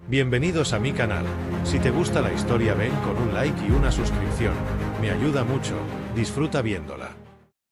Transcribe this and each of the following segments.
Bienvenidos a mi canal. Si te gusta la historia ven con un like y una suscripción. Me ayuda mucho, disfruta viéndola.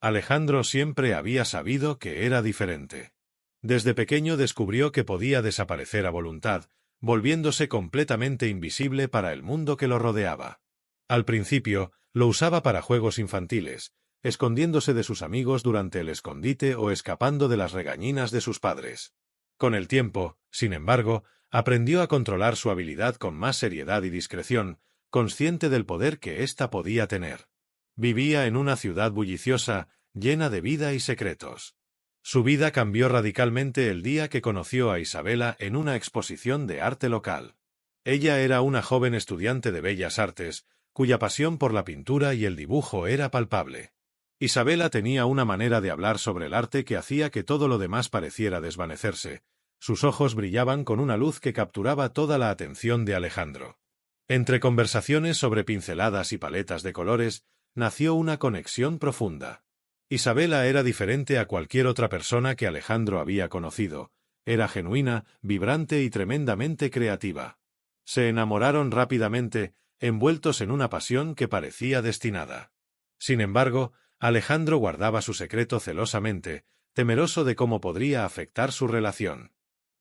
Alejandro siempre había sabido que era diferente. Desde pequeño descubrió que podía desaparecer a voluntad, volviéndose completamente invisible para el mundo que lo rodeaba. Al principio, lo usaba para juegos infantiles, escondiéndose de sus amigos durante el escondite o escapando de las regañinas de sus padres. Con el tiempo, sin embargo, aprendió a controlar su habilidad con más seriedad y discreción, consciente del poder que ésta podía tener. Vivía en una ciudad bulliciosa, llena de vida y secretos. Su vida cambió radicalmente el día que conoció a Isabela en una exposición de arte local. Ella era una joven estudiante de bellas artes, cuya pasión por la pintura y el dibujo era palpable. Isabela tenía una manera de hablar sobre el arte que hacía que todo lo demás pareciera desvanecerse. Sus ojos brillaban con una luz que capturaba toda la atención de Alejandro. Entre conversaciones sobre pinceladas y paletas de colores, nació una conexión profunda. Isabela era diferente a cualquier otra persona que Alejandro había conocido. Era genuina, vibrante y tremendamente creativa. Se enamoraron rápidamente, envueltos en una pasión que parecía destinada. Sin embargo, Alejandro guardaba su secreto celosamente, temeroso de cómo podría afectar su relación.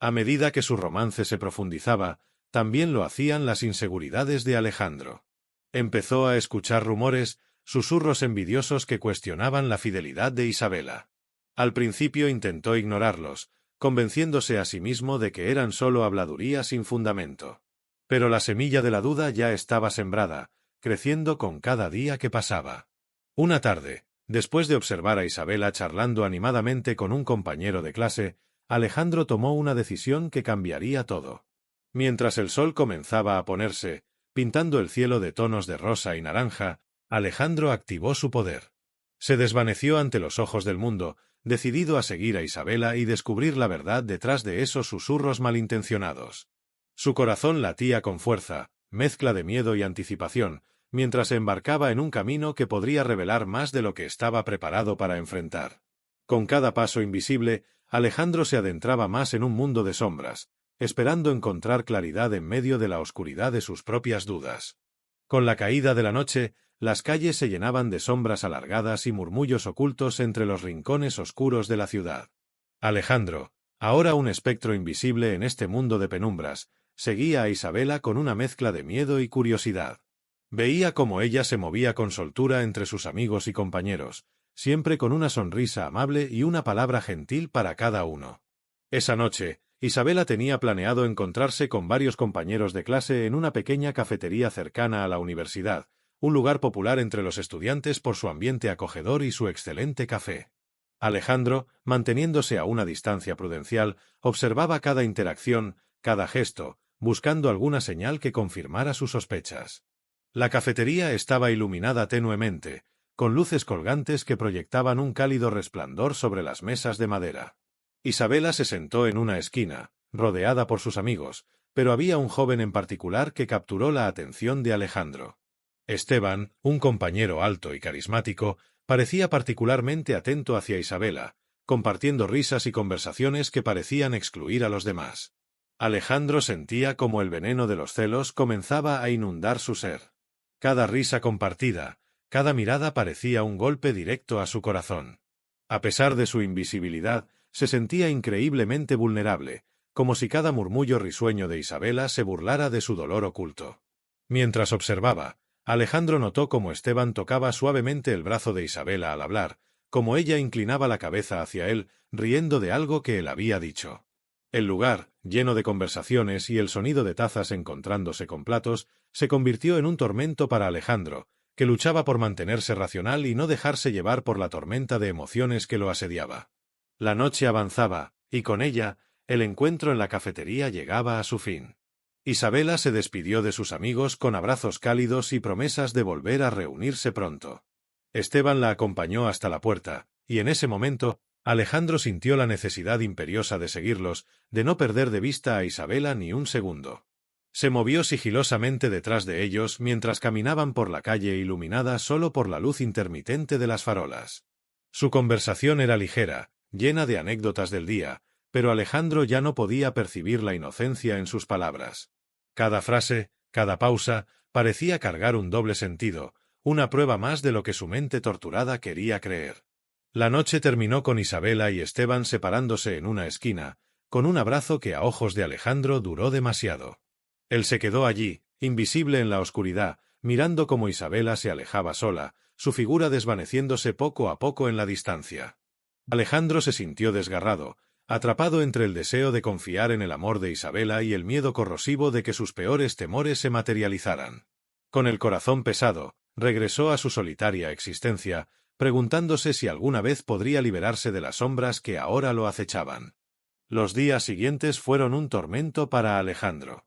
A medida que su romance se profundizaba, también lo hacían las inseguridades de Alejandro. Empezó a escuchar rumores, susurros envidiosos que cuestionaban la fidelidad de Isabela. Al principio intentó ignorarlos, convenciéndose a sí mismo de que eran solo habladurías sin fundamento. Pero la semilla de la duda ya estaba sembrada, creciendo con cada día que pasaba. Una tarde, después de observar a Isabela charlando animadamente con un compañero de clase, Alejandro tomó una decisión que cambiaría todo. Mientras el sol comenzaba a ponerse, pintando el cielo de tonos de rosa y naranja, Alejandro activó su poder. Se desvaneció ante los ojos del mundo, decidido a seguir a Isabela y descubrir la verdad detrás de esos susurros malintencionados. Su corazón latía con fuerza, mezcla de miedo y anticipación, mientras se embarcaba en un camino que podría revelar más de lo que estaba preparado para enfrentar. Con cada paso invisible, Alejandro se adentraba más en un mundo de sombras, esperando encontrar claridad en medio de la oscuridad de sus propias dudas. Con la caída de la noche, las calles se llenaban de sombras alargadas y murmullos ocultos entre los rincones oscuros de la ciudad. Alejandro, ahora un espectro invisible en este mundo de penumbras, seguía a Isabela con una mezcla de miedo y curiosidad. Veía cómo ella se movía con soltura entre sus amigos y compañeros, siempre con una sonrisa amable y una palabra gentil para cada uno. Esa noche, Isabela tenía planeado encontrarse con varios compañeros de clase en una pequeña cafetería cercana a la universidad, un lugar popular entre los estudiantes por su ambiente acogedor y su excelente café. Alejandro, manteniéndose a una distancia prudencial, observaba cada interacción, cada gesto, buscando alguna señal que confirmara sus sospechas. La cafetería estaba iluminada tenuemente, con luces colgantes que proyectaban un cálido resplandor sobre las mesas de madera. Isabela se sentó en una esquina, rodeada por sus amigos, pero había un joven en particular que capturó la atención de Alejandro. Esteban, un compañero alto y carismático, parecía particularmente atento hacia Isabela, compartiendo risas y conversaciones que parecían excluir a los demás. Alejandro sentía como el veneno de los celos comenzaba a inundar su ser. Cada risa compartida, cada mirada parecía un golpe directo a su corazón. A pesar de su invisibilidad, se sentía increíblemente vulnerable, como si cada murmullo risueño de Isabela se burlara de su dolor oculto. Mientras observaba, Alejandro notó cómo Esteban tocaba suavemente el brazo de Isabela al hablar, como ella inclinaba la cabeza hacia él, riendo de algo que él había dicho. El lugar, lleno de conversaciones y el sonido de tazas encontrándose con platos, se convirtió en un tormento para Alejandro, que luchaba por mantenerse racional y no dejarse llevar por la tormenta de emociones que lo asediaba. La noche avanzaba, y con ella, el encuentro en la cafetería llegaba a su fin. Isabela se despidió de sus amigos con abrazos cálidos y promesas de volver a reunirse pronto. Esteban la acompañó hasta la puerta, y en ese momento, Alejandro sintió la necesidad imperiosa de seguirlos, de no perder de vista a Isabela ni un segundo. Se movió sigilosamente detrás de ellos mientras caminaban por la calle iluminada solo por la luz intermitente de las farolas. Su conversación era ligera, llena de anécdotas del día, pero Alejandro ya no podía percibir la inocencia en sus palabras. Cada frase, cada pausa, parecía cargar un doble sentido, una prueba más de lo que su mente torturada quería creer. La noche terminó con Isabela y Esteban separándose en una esquina, con un abrazo que a ojos de Alejandro duró demasiado. Él se quedó allí, invisible en la oscuridad, mirando cómo Isabela se alejaba sola, su figura desvaneciéndose poco a poco en la distancia. Alejandro se sintió desgarrado, atrapado entre el deseo de confiar en el amor de Isabela y el miedo corrosivo de que sus peores temores se materializaran. Con el corazón pesado, regresó a su solitaria existencia, preguntándose si alguna vez podría liberarse de las sombras que ahora lo acechaban. Los días siguientes fueron un tormento para Alejandro.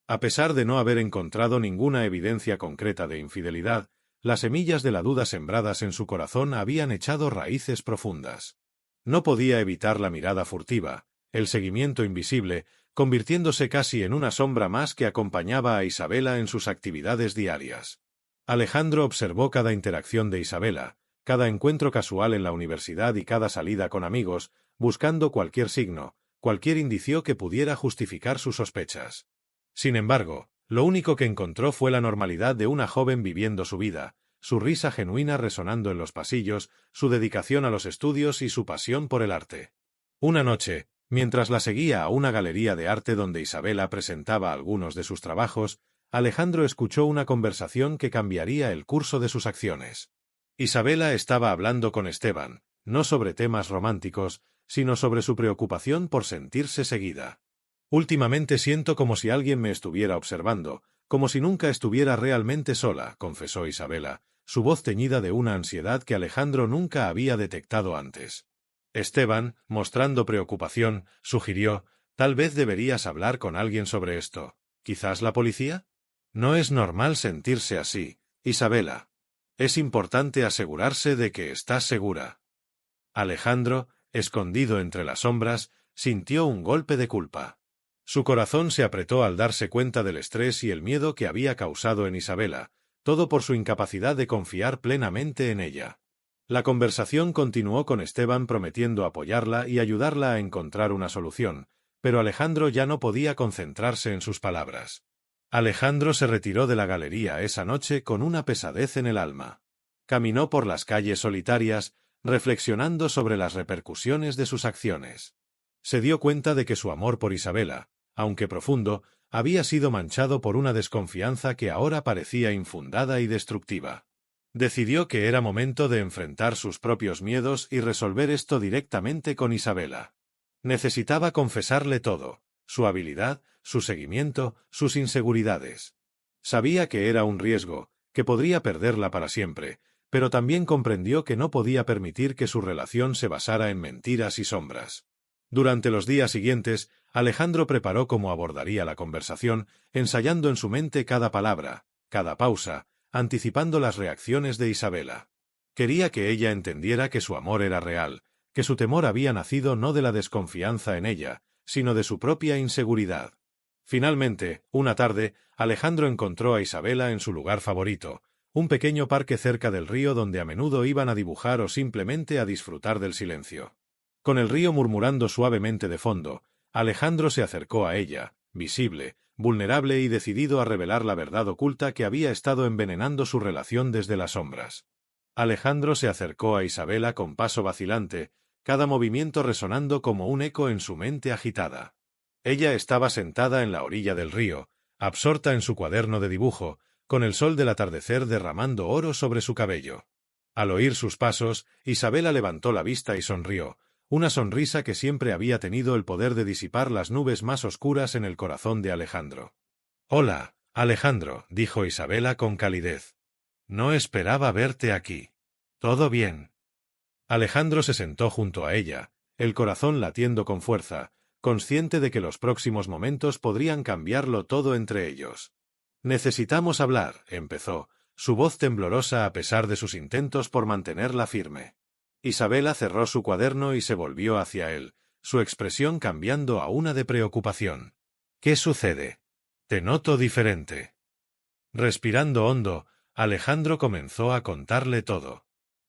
A pesar de no haber encontrado ninguna evidencia concreta de infidelidad, las semillas de la duda sembradas en su corazón habían echado raíces profundas. No podía evitar la mirada furtiva, el seguimiento invisible, convirtiéndose casi en una sombra más que acompañaba a Isabela en sus actividades diarias. Alejandro observó cada interacción de Isabela, cada encuentro casual en la universidad y cada salida con amigos, buscando cualquier signo, cualquier indicio que pudiera justificar sus sospechas. Sin embargo, lo único que encontró fue la normalidad de una joven viviendo su vida, su risa genuina resonando en los pasillos, su dedicación a los estudios y su pasión por el arte. Una noche, mientras la seguía a una galería de arte donde Isabela presentaba algunos de sus trabajos, Alejandro escuchó una conversación que cambiaría el curso de sus acciones. Isabela estaba hablando con Esteban, no sobre temas románticos, sino sobre su preocupación por sentirse seguida. «Últimamente siento como si alguien me estuviera observando, como si nunca estuviera realmente sola», confesó Isabela, su voz teñida de una ansiedad que Alejandro nunca había detectado antes. Esteban, mostrando preocupación, sugirió: «Tal vez deberías hablar con alguien sobre esto. ¿Quizás la policía?» «No es normal sentirse así, Isabela. Es importante asegurarse de que estás segura». Alejandro, escondido entre las sombras, sintió un golpe de culpa. Su corazón se apretó al darse cuenta del estrés y el miedo que había causado en Isabela, todo por su incapacidad de confiar plenamente en ella. La conversación continuó con Esteban prometiendo apoyarla y ayudarla a encontrar una solución, pero Alejandro ya no podía concentrarse en sus palabras. Alejandro se retiró de la galería esa noche con una pesadez en el alma. Caminó por las calles solitarias, reflexionando sobre las repercusiones de sus acciones. Se dio cuenta de que su amor por Isabela, aunque profundo, había sido manchado por una desconfianza que ahora parecía infundada y destructiva. Decidió que era momento de enfrentar sus propios miedos y resolver esto directamente con Isabela. Necesitaba confesarle todo: su habilidad, su seguimiento, sus inseguridades. Sabía que era un riesgo, que podría perderla para siempre, pero también comprendió que no podía permitir que su relación se basara en mentiras y sombras. Durante los días siguientes, Alejandro preparó cómo abordaría la conversación, ensayando en su mente cada palabra, cada pausa, anticipando las reacciones de Isabela. Quería que ella entendiera que su amor era real, que su temor había nacido no de la desconfianza en ella, sino de su propia inseguridad. Finalmente, una tarde, Alejandro encontró a Isabela en su lugar favorito, un pequeño parque cerca del río donde a menudo iban a dibujar o simplemente a disfrutar del silencio. Con el río murmurando suavemente de fondo, Alejandro se acercó a ella, visible, vulnerable y decidido a revelar la verdad oculta que había estado envenenando su relación desde las sombras. Alejandro se acercó a Isabela con paso vacilante, cada movimiento resonando como un eco en su mente agitada. Ella estaba sentada en la orilla del río, absorta en su cuaderno de dibujo, con el sol del atardecer derramando oro sobre su cabello. Al oír sus pasos, Isabela levantó la vista y sonrió, una sonrisa que siempre había tenido el poder de disipar las nubes más oscuras en el corazón de Alejandro. «Hola, Alejandro», dijo Isabela con calidez. «No esperaba verte aquí. ¿Todo bien?» Alejandro se sentó junto a ella, el corazón latiendo con fuerza, consciente de que los próximos momentos podrían cambiarlo todo entre ellos. «Necesitamos hablar», empezó, su voz temblorosa a pesar de sus intentos por mantenerla firme. Isabela cerró su cuaderno y se volvió hacia él, su expresión cambiando a una de preocupación. «¿Qué sucede? Te noto diferente». Respirando hondo, Alejandro comenzó a contarle todo.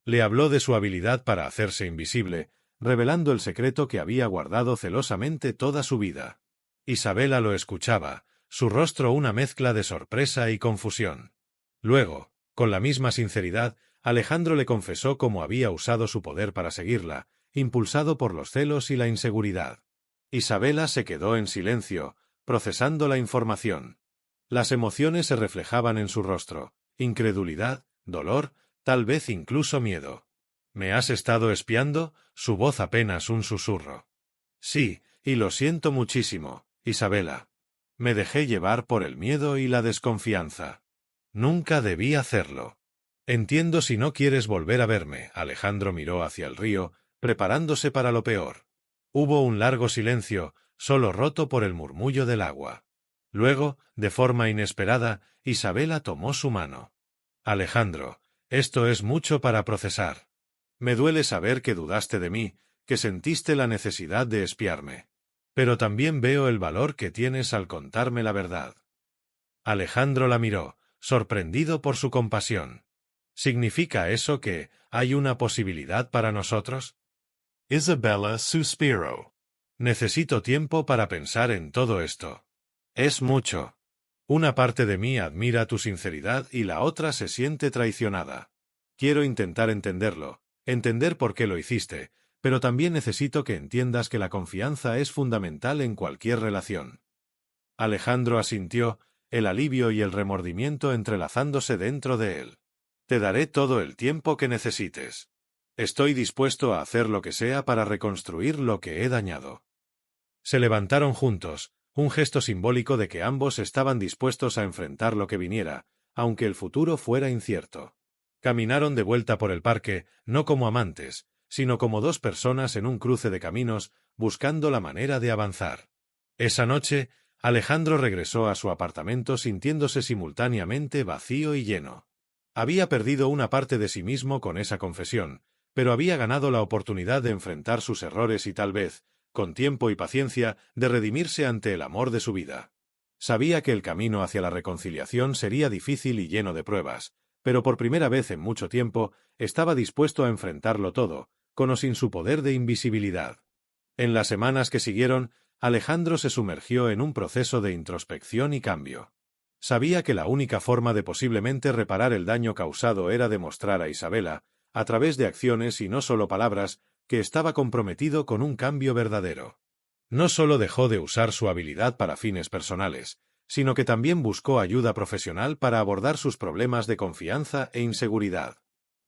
Le habló de su habilidad para hacerse invisible, revelando el secreto que había guardado celosamente toda su vida. Isabela lo escuchaba, su rostro una mezcla de sorpresa y confusión. Luego, con la misma sinceridad, Alejandro le confesó cómo había usado su poder para seguirla, impulsado por los celos y la inseguridad. Isabela se quedó en silencio, procesando la información. Las emociones se reflejaban en su rostro: incredulidad, dolor, tal vez incluso miedo. ¿Me has estado espiando? Su voz apenas un susurro. Sí, y lo siento muchísimo, Isabela. Me dejé llevar por el miedo y la desconfianza. Nunca debí hacerlo. Entiendo si no quieres volver a verme. Alejandro miró hacia el río, preparándose para lo peor. Hubo un largo silencio, solo roto por el murmullo del agua. Luego, de forma inesperada, Isabela tomó su mano. Alejandro, esto es mucho para procesar. Me duele saber que dudaste de mí, que sentiste la necesidad de espiarme. Pero también veo el valor que tienes al contarme la verdad. Alejandro la miró, sorprendido por su compasión. ¿Significa eso que hay una posibilidad para nosotros? Isabella suspiró. Necesito tiempo para pensar en todo esto. Es mucho. Una parte de mí admira tu sinceridad y la otra se siente traicionada. Quiero intentar entenderlo, entender por qué lo hiciste, pero también necesito que entiendas que la confianza es fundamental en cualquier relación. Alejandro asintió, el alivio y el remordimiento entrelazándose dentro de él. Te daré todo el tiempo que necesites. Estoy dispuesto a hacer lo que sea para reconstruir lo que he dañado. Se levantaron juntos, un gesto simbólico de que ambos estaban dispuestos a enfrentar lo que viniera, aunque el futuro fuera incierto. Caminaron de vuelta por el parque, no como amantes, sino como dos personas en un cruce de caminos, buscando la manera de avanzar. Esa noche, Alejandro regresó a su apartamento sintiéndose simultáneamente vacío y lleno. Había perdido una parte de sí mismo con esa confesión, pero había ganado la oportunidad de enfrentar sus errores y tal vez, con tiempo y paciencia, de redimirse ante el amor de su vida. Sabía que el camino hacia la reconciliación sería difícil y lleno de pruebas, pero por primera vez en mucho tiempo estaba dispuesto a enfrentarlo todo, con o sin su poder de invisibilidad. En las semanas que siguieron, Alejandro se sumergió en un proceso de introspección y cambio. Sabía que la única forma de posiblemente reparar el daño causado era demostrar a Isabela, a través de acciones y no solo palabras, que estaba comprometido con un cambio verdadero. No solo dejó de usar su habilidad para fines personales, sino que también buscó ayuda profesional para abordar sus problemas de confianza e inseguridad.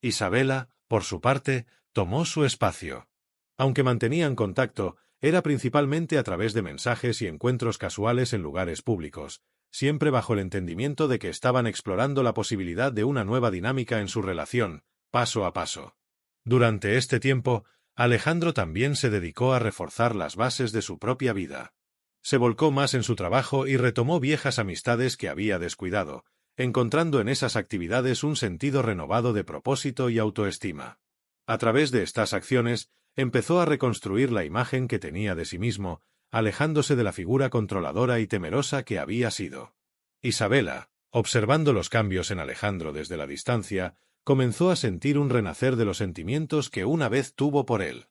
Isabela, por su parte, tomó su espacio. Aunque mantenían contacto, era principalmente a través de mensajes y encuentros casuales en lugares públicos, siempre bajo el entendimiento de que estaban explorando la posibilidad de una nueva dinámica en su relación, paso a paso. Durante este tiempo, Alejandro también se dedicó a reforzar las bases de su propia vida. Se volcó más en su trabajo y retomó viejas amistades que había descuidado, encontrando en esas actividades un sentido renovado de propósito y autoestima. A través de estas acciones, empezó a reconstruir la imagen que tenía de sí mismo, alejándose de la figura controladora y temerosa que había sido. Isabela, observando los cambios en Alejandro desde la distancia, comenzó a sentir un renacer de los sentimientos que una vez tuvo por él.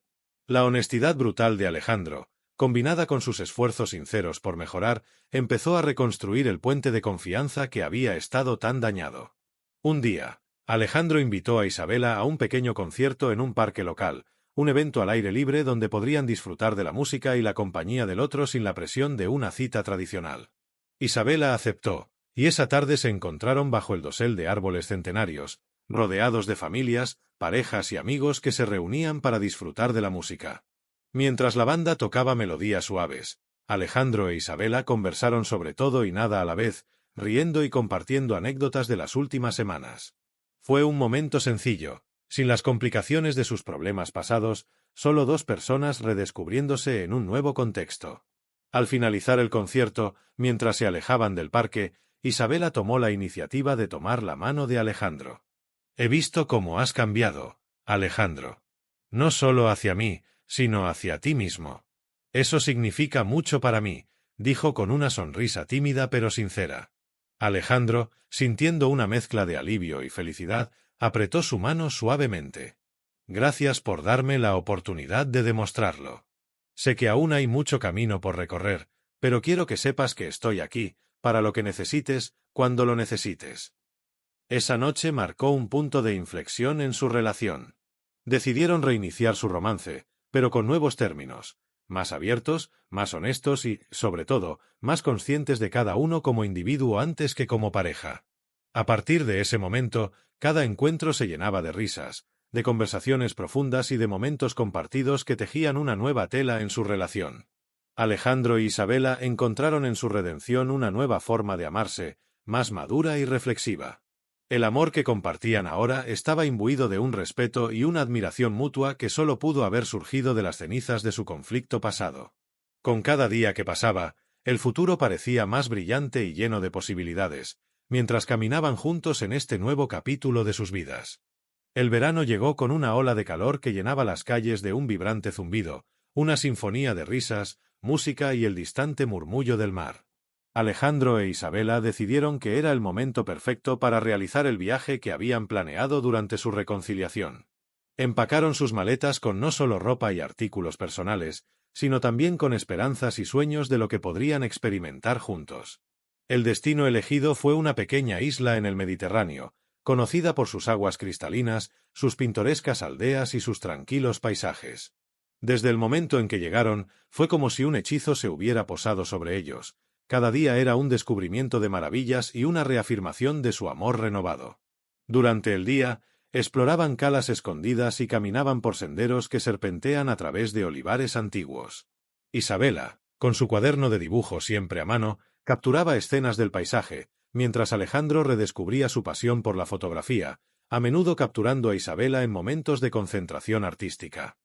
La honestidad brutal de Alejandro, combinada con sus esfuerzos sinceros por mejorar, empezó a reconstruir el puente de confianza que había estado tan dañado. Un día, Alejandro invitó a Isabela a un pequeño concierto en un parque local, un evento al aire libre donde podrían disfrutar de la música y la compañía del otro sin la presión de una cita tradicional. Isabela aceptó, y esa tarde se encontraron bajo el dosel de árboles centenarios, rodeados de familias, parejas y amigos que se reunían para disfrutar de la música. Mientras la banda tocaba melodías suaves, Alejandro e Isabela conversaron sobre todo y nada a la vez, riendo y compartiendo anécdotas de las últimas semanas. Fue un momento sencillo, sin las complicaciones de sus problemas pasados, solo dos personas redescubriéndose en un nuevo contexto. Al finalizar el concierto, mientras se alejaban del parque, Isabela tomó la iniciativa de tomar la mano de Alejandro. He visto cómo has cambiado, Alejandro. No solo hacia mí, sino hacia ti mismo. Eso significa mucho para mí, dijo con una sonrisa tímida pero sincera. Alejandro, sintiendo una mezcla de alivio y felicidad, apretó su mano suavemente. Gracias por darme la oportunidad de demostrarlo. Sé que aún hay mucho camino por recorrer, pero quiero que sepas que estoy aquí, para lo que necesites, cuando lo necesites. Esa noche marcó un punto de inflexión en su relación. Decidieron reiniciar su romance, pero con nuevos términos, más abiertos, más honestos y, sobre todo, más conscientes de cada uno como individuo antes que como pareja. A partir de ese momento, cada encuentro se llenaba de risas, de conversaciones profundas y de momentos compartidos que tejían una nueva tela en su relación. Alejandro y Isabela encontraron en su redención una nueva forma de amarse, más madura y reflexiva. El amor que compartían ahora estaba imbuido de un respeto y una admiración mutua que solo pudo haber surgido de las cenizas de su conflicto pasado. Con cada día que pasaba, el futuro parecía más brillante y lleno de posibilidades, mientras caminaban juntos en este nuevo capítulo de sus vidas. El verano llegó con una ola de calor que llenaba las calles de un vibrante zumbido, una sinfonía de risas, música y el distante murmullo del mar. Alejandro e Isabela decidieron que era el momento perfecto para realizar el viaje que habían planeado durante su reconciliación. Empacaron sus maletas con no solo ropa y artículos personales, sino también con esperanzas y sueños de lo que podrían experimentar juntos. El destino elegido fue una pequeña isla en el Mediterráneo, conocida por sus aguas cristalinas, sus pintorescas aldeas y sus tranquilos paisajes. Desde el momento en que llegaron, fue como si un hechizo se hubiera posado sobre ellos. Cada día era un descubrimiento de maravillas y una reafirmación de su amor renovado. Durante el día, exploraban calas escondidas y caminaban por senderos que serpentean a través de olivares antiguos. Isabela, con su cuaderno de dibujo siempre a mano, capturaba escenas del paisaje, mientras Alejandro redescubría su pasión por la fotografía, a menudo capturando a Isabela en momentos de concentración artística.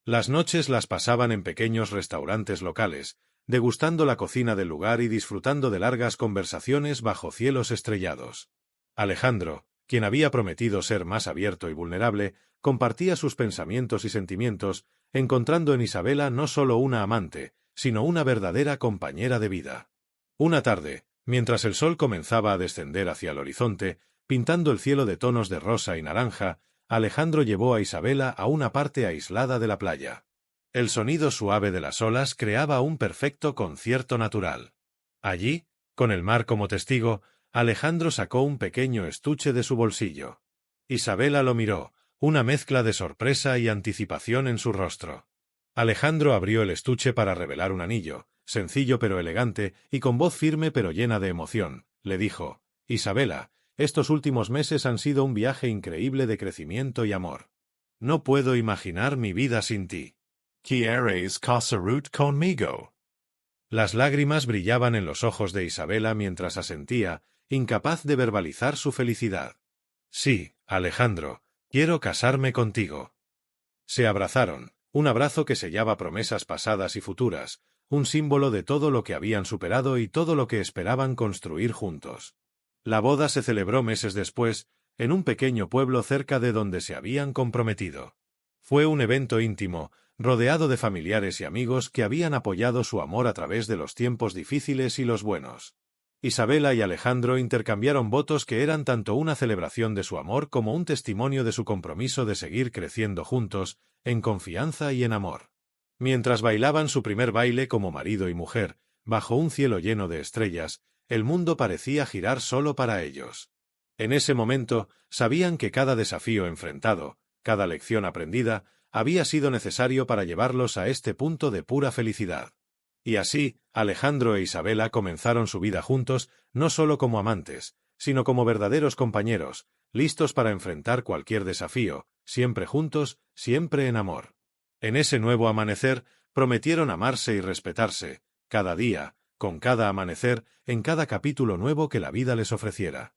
Las noches las pasaban en pequeños restaurantes locales, degustando la cocina del lugar y disfrutando de largas conversaciones bajo cielos estrellados. Alejandro, quien había prometido ser más abierto y vulnerable, compartía sus pensamientos y sentimientos, encontrando en Isabela no solo una amante, sino una verdadera compañera de vida. Una tarde, mientras el sol comenzaba a descender hacia el horizonte, pintando el cielo de tonos de rosa y naranja, Alejandro llevó a Isabela a una parte aislada de la playa. El sonido suave de las olas creaba un perfecto concierto natural. Allí, con el mar como testigo, Alejandro sacó un pequeño estuche de su bolsillo. Isabela lo miró, una mezcla de sorpresa y anticipación en su rostro. Alejandro abrió el estuche para revelar un anillo, sencillo pero elegante, y con voz firme pero llena de emoción, le dijo: «Isabela, estos últimos meses han sido un viaje increíble de crecimiento y amor. No puedo imaginar mi vida sin ti. ¿Quieres casar conmigo?» Las lágrimas brillaban en los ojos de Isabela mientras asentía, incapaz de verbalizar su felicidad. «Sí, Alejandro, quiero casarme contigo». Se abrazaron, un abrazo que sellaba promesas pasadas y futuras, un símbolo de todo lo que habían superado y todo lo que esperaban construir juntos. La boda se celebró meses después, en un pequeño pueblo cerca de donde se habían comprometido. Fue un evento íntimo, rodeado de familiares y amigos que habían apoyado su amor a través de los tiempos difíciles y los buenos. Isabela y Alejandro intercambiaron votos que eran tanto una celebración de su amor como un testimonio de su compromiso de seguir creciendo juntos, en confianza y en amor. Mientras bailaban su primer baile como marido y mujer, bajo un cielo lleno de estrellas, el mundo parecía girar solo para ellos. En ese momento, sabían que cada desafío enfrentado, cada lección aprendida, había sido necesario para llevarlos a este punto de pura felicidad. Y así, Alejandro e Isabela comenzaron su vida juntos, no solo como amantes, sino como verdaderos compañeros, listos para enfrentar cualquier desafío, siempre juntos, siempre en amor. En ese nuevo amanecer, prometieron amarse y respetarse, cada día, con cada amanecer, en cada capítulo nuevo que la vida les ofreciera.